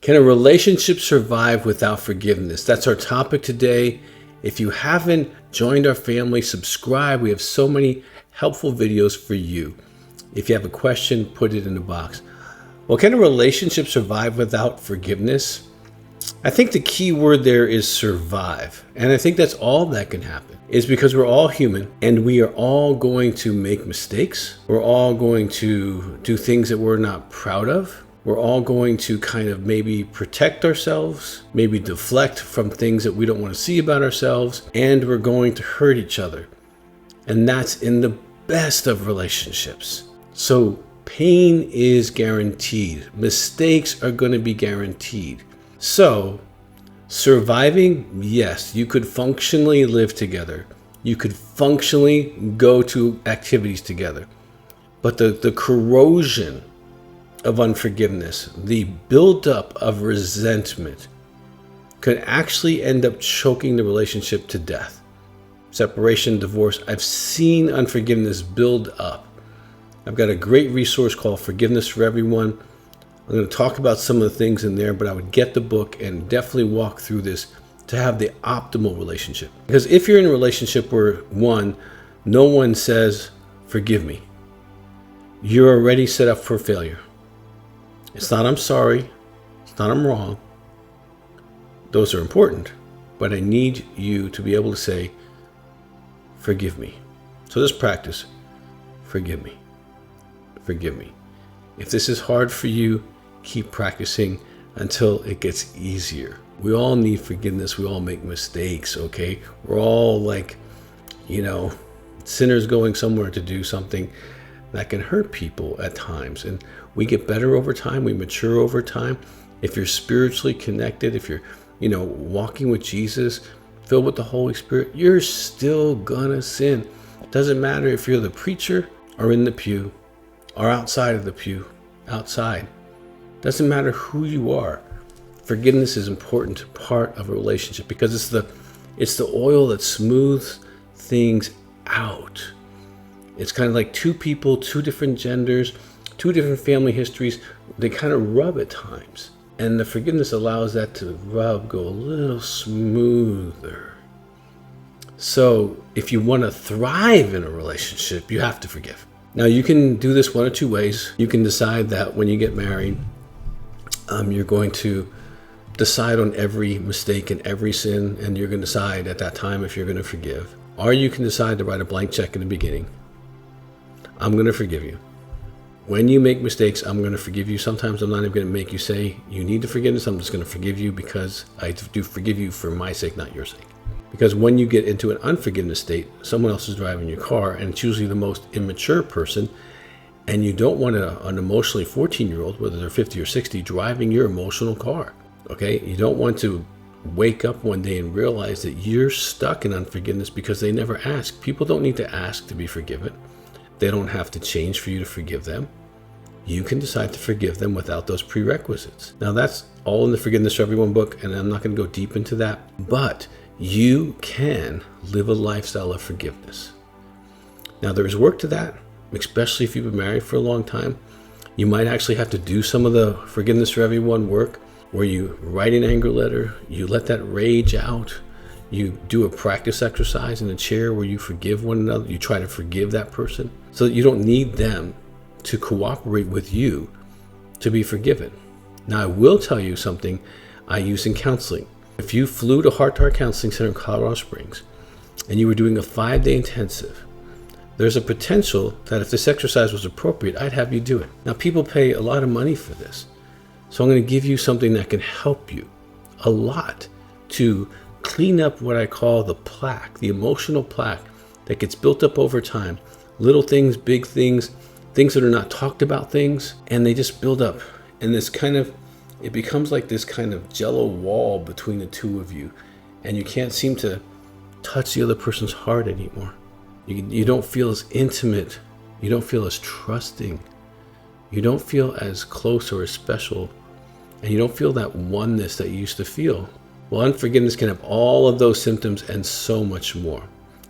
Can a relationship survive without forgiveness? That's our topic today. If you haven't joined our family, subscribe. We have so many helpful videos for you. If you have a question, put it in the box. Well, can a relationship survive without forgiveness? I think the key word there is survive. And I think that's all that can happen, is because we're all human and we are all going to make mistakes. We're all going to do things that we're not proud of. We're all going to kind of maybe protect ourselves, maybe deflect from things that we don't want to see about ourselves, and we're going to hurt each other. And that's in the best of relationships. So pain is guaranteed. Mistakes are going to be guaranteed. So surviving, yes, you could functionally live together. You could functionally go to activities together. But the corrosion of unforgiveness, the buildup of resentment, could actually end up choking the relationship to death. Separation, divorce. I've seen unforgiveness build up. I've got a great resource called Forgiveness for Everyone. I'm going to talk about some of the things in there, but I would get the book and definitely walk through this to have the optimal relationship. Because if you're in a relationship where no one says, forgive me, you're already set up for failure. It's not I'm sorry. It's not I'm wrong. Those are important. But I need you to be able to say, forgive me. So let's practice. Forgive me. Forgive me. If this is hard for you, keep practicing until it gets easier. We all need forgiveness. We all make mistakes, okay? We're all like, sinners going somewhere to do something that can hurt people at times. And we get better over time. We mature over time. If you're spiritually connected, if you're, walking with Jesus, filled with the Holy Spirit, you're still gonna sin. It doesn't matter if you're the preacher or in the pew or outside of the pew, outside. Doesn't matter who you are. Forgiveness is an important part of a relationship because it's the oil that smooths things out. It's kind of like two people, two different genders, two different family histories. They kind of rub at times. And the forgiveness allows that to go a little smoother. So if you want to thrive in a relationship, you have to forgive. Now you can do this one of two ways. You can decide that when you get married, you're going to decide on every mistake and every sin, and you're going to decide at that time if you're going to forgive. Or you can decide to write a blank check in the beginning. I'm going to forgive you. When you make mistakes, I'm going to forgive you. Sometimes I'm not even going to make you say you need the forgiveness. I'm just going to forgive you because I do forgive you for my sake, not your sake. Because when you get into an unforgiveness state, someone else is driving your car, and it's usually the most immature person, and you don't want an emotionally 14-year-old, whether they're 50 or 60, driving your emotional car. Okay? You don't want to wake up one day and realize that you're stuck in unforgiveness because they never ask. People don't need to ask to be forgiven. They don't have to change for you to forgive them. You can decide to forgive them without those prerequisites. Now that's all in the Forgiveness for Everyone book, and I'm not going to go deep into that, but you can live a lifestyle of forgiveness. Now there is work to that, especially if you've been married for a long time. You might actually have to do some of the Forgiveness for Everyone work where you write an anger letter, you let that rage out. You do a practice exercise in a chair where you forgive one another. You try to forgive that person so that you don't need them to cooperate with you to be forgiven. Now, I will tell you something I use in counseling. If you flew to Heart to Heart Counseling Center in Colorado Springs and you were doing a 5-day intensive, there's a potential that if this exercise was appropriate, I'd have you do it. Now, people pay a lot of money for this. So I'm going to give you something that can help you a lot to clean up what I call the plaque, the emotional plaque that gets built up over time. Little things, big things, things that are not talked about things, and they just build up. And it becomes like this kind of jello wall between the two of you. And you can't seem to touch the other person's heart anymore. You don't feel as intimate. You don't feel as trusting. You don't feel as close or as special. And you don't feel that oneness that you used to feel. Well, unforgiveness can have all of those symptoms and so much more.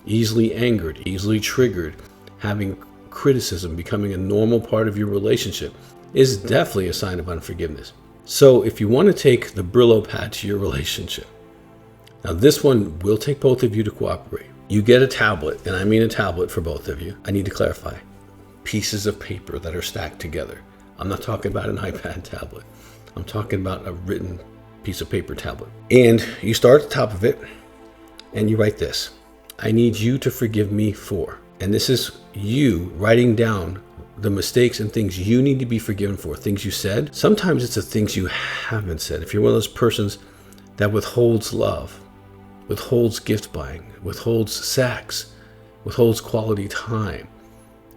Easily angered, easily triggered, having criticism becoming a normal part of your relationship is definitely a sign of unforgiveness. So if you want to take the Brillo pad to your relationship, now this one will take both of you to cooperate. You get a tablet, and I mean a tablet for both of you. I need to clarify. Pieces of paper that are stacked together. I'm not talking about an iPad tablet. I'm talking about a written piece of paper tablet. And you start at the top of it, and you write this. I need you to forgive me for. And this is you writing down the mistakes and things you need to be forgiven for, things you said. Sometimes it's the things you haven't said. If you're one of those persons that withholds love, withholds gift buying, withholds sex, withholds quality time,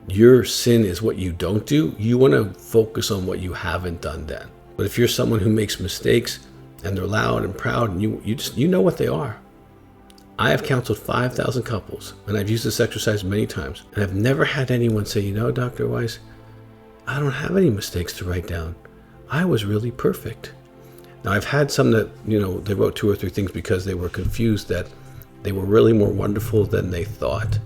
your sin is what you don't do. You want to focus on what you haven't done then. But if you're someone who makes mistakes and they're loud and proud and you know what they are. I have counseled 5,000 couples, and I've used this exercise many times, and I've never had anyone say, Dr. Weiss, I don't have any mistakes to write down. I was really perfect. Now, I've had some that, they wrote 2 or 3 things because they were confused that they were really more wonderful than they thought.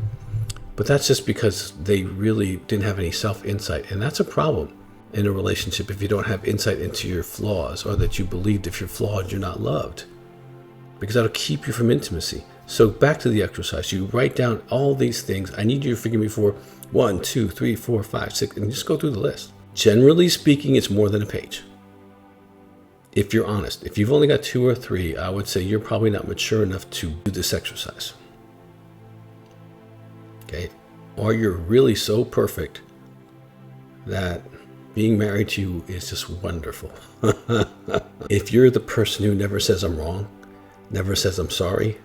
But that's just because they really didn't have any self-insight, and that's a problem in a relationship if you don't have insight into your flaws, or that you believed if you're flawed, you're not loved, because that'll keep you from intimacy. So back to the exercise. You write down all these things. I need you to forgive me for 1, 2, 3, 4, 5, 6, and just go through the list. Generally speaking, it's more than a page. If you're honest, if you've only got 2 or 3, I would say you're probably not mature enough to do this exercise. Okay? Or you're really so perfect that being married to you is just wonderful. If you're the person who never says I'm wrong, never says I'm sorry,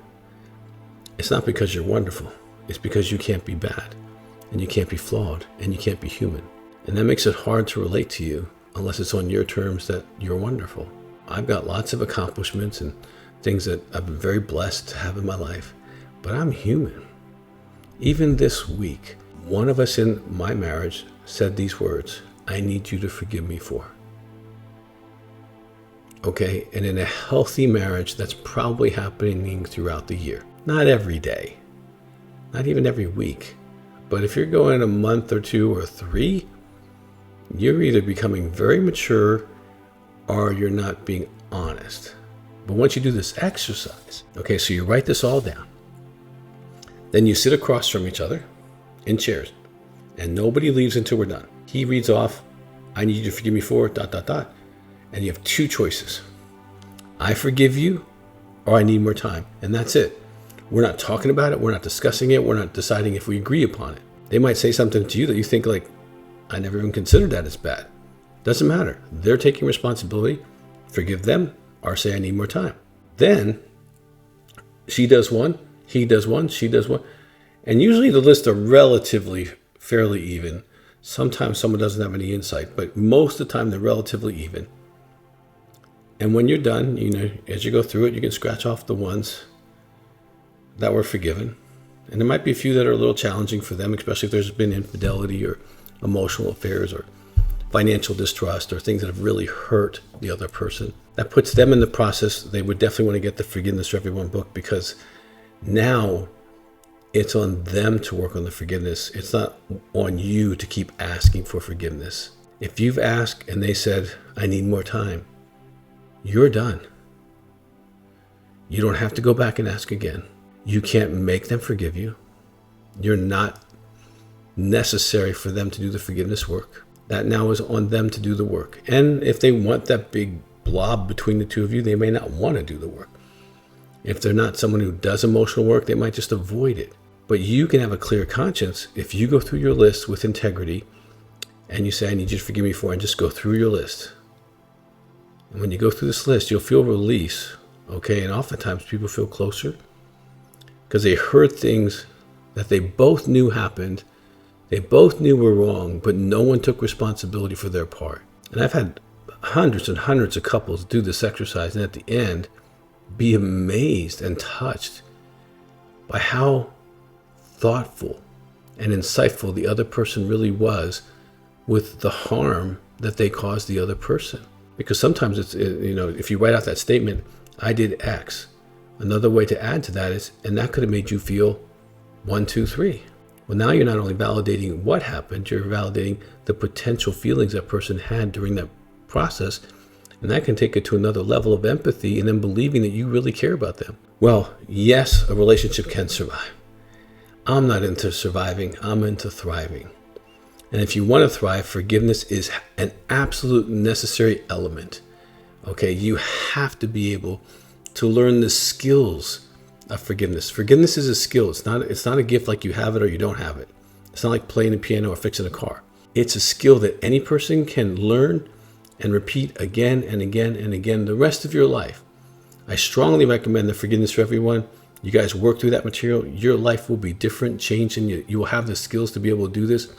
it's not because you're wonderful. It's because you can't be bad, and you can't be flawed, and you can't be human. And that makes it hard to relate to you unless it's on your terms that you're wonderful. I've got lots of accomplishments and things that I've been very blessed to have in my life, but I'm human. Even this week, one of us in my marriage said these words, I need you to forgive me for. Okay, and in a healthy marriage, that's probably happening throughout the year. Not every day, not even every week. But if you're going a month or 2 or 3, you're either becoming very mature or you're not being honest. But once you do this exercise, okay, so you write this all down. Then you sit across from each other in chairs, and nobody leaves until we're done. He reads off, I need you to forgive me for ... And you have 2 choices. I forgive you, or I need more time. And that's it. We're not talking about it. We're not discussing it. We're not deciding if we agree upon it. They might say something to you that you think like, I never even considered that as bad. Doesn't matter. They're taking responsibility. Forgive them, or say I need more time. Then she does one, he does one, she does one. And usually the lists are relatively fairly even. Sometimes someone doesn't have any insight, but most of the time they're relatively even. And when you're done, as you go through it, you can scratch off the ones that were forgiven. And there might be a few that are a little challenging for them, especially if there's been infidelity or emotional affairs or financial distrust or things that have really hurt the other person. That puts them in the process. They would definitely want to get the Forgiveness for Everyone book, because now it's on them to work on the forgiveness. It's not on you to keep asking for forgiveness. If you've asked and they said, I need more time, you're done. You don't have to go back and ask again. You can't make them forgive you. You're not necessary for them to do the forgiveness work. That now is on them to do the work. And if they want that big blob between the two of you, they may not want to do the work. If they're not someone who does emotional work, they might just avoid it. But you can have a clear conscience if you go through your list with integrity and you say, I need you to forgive me for, and just go through your list. And when you go through this list, you'll feel release, okay? And oftentimes people feel closer because they heard things that they both knew happened. They both knew were wrong, but no one took responsibility for their part. And I've had hundreds and hundreds of couples do this exercise, and at the end, be amazed and touched by how thoughtful and insightful the other person really was with the harm that they caused the other person. Because sometimes it's, if you write out that statement, I did X. Another way to add to that is, and that could have made you feel 1, 2, 3. Well, now you're not only validating what happened, you're validating the potential feelings that person had during that process, And that can take it to another level of empathy and then believing that you really care about them. Well, yes, a relationship can survive. I'm not into surviving. I'm into thriving. And if you want to thrive, forgiveness is an absolute necessary element. Okay, you have to be able to learn the skills of forgiveness. Forgiveness is a skill. It's not a gift like you have it or you don't have it. It's not like playing a piano or fixing a car. It's a skill that any person can learn and repeat again and again and again the rest of your life. I strongly recommend the Forgiveness for Everyone. You guys work through that material. Your life will be different, changed, and you will have the skills to be able to do this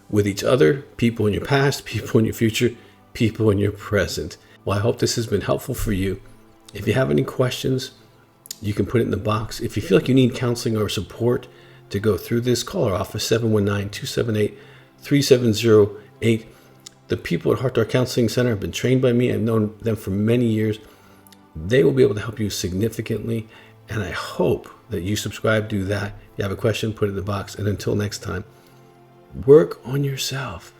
with each other, people in your past, people in your future, people in your present. Well, I hope this has been helpful for you. If you have any questions, you can put it in the box. If you feel like you need counseling or support to go through this, call our office, 719-278-3708. The people at Heart to Heart Counseling Center have been trained by me. I've known them for many years. They will be able to help you significantly, and I hope that you subscribe, do that. If you have a question, put it in the box. And until next time, work on yourself.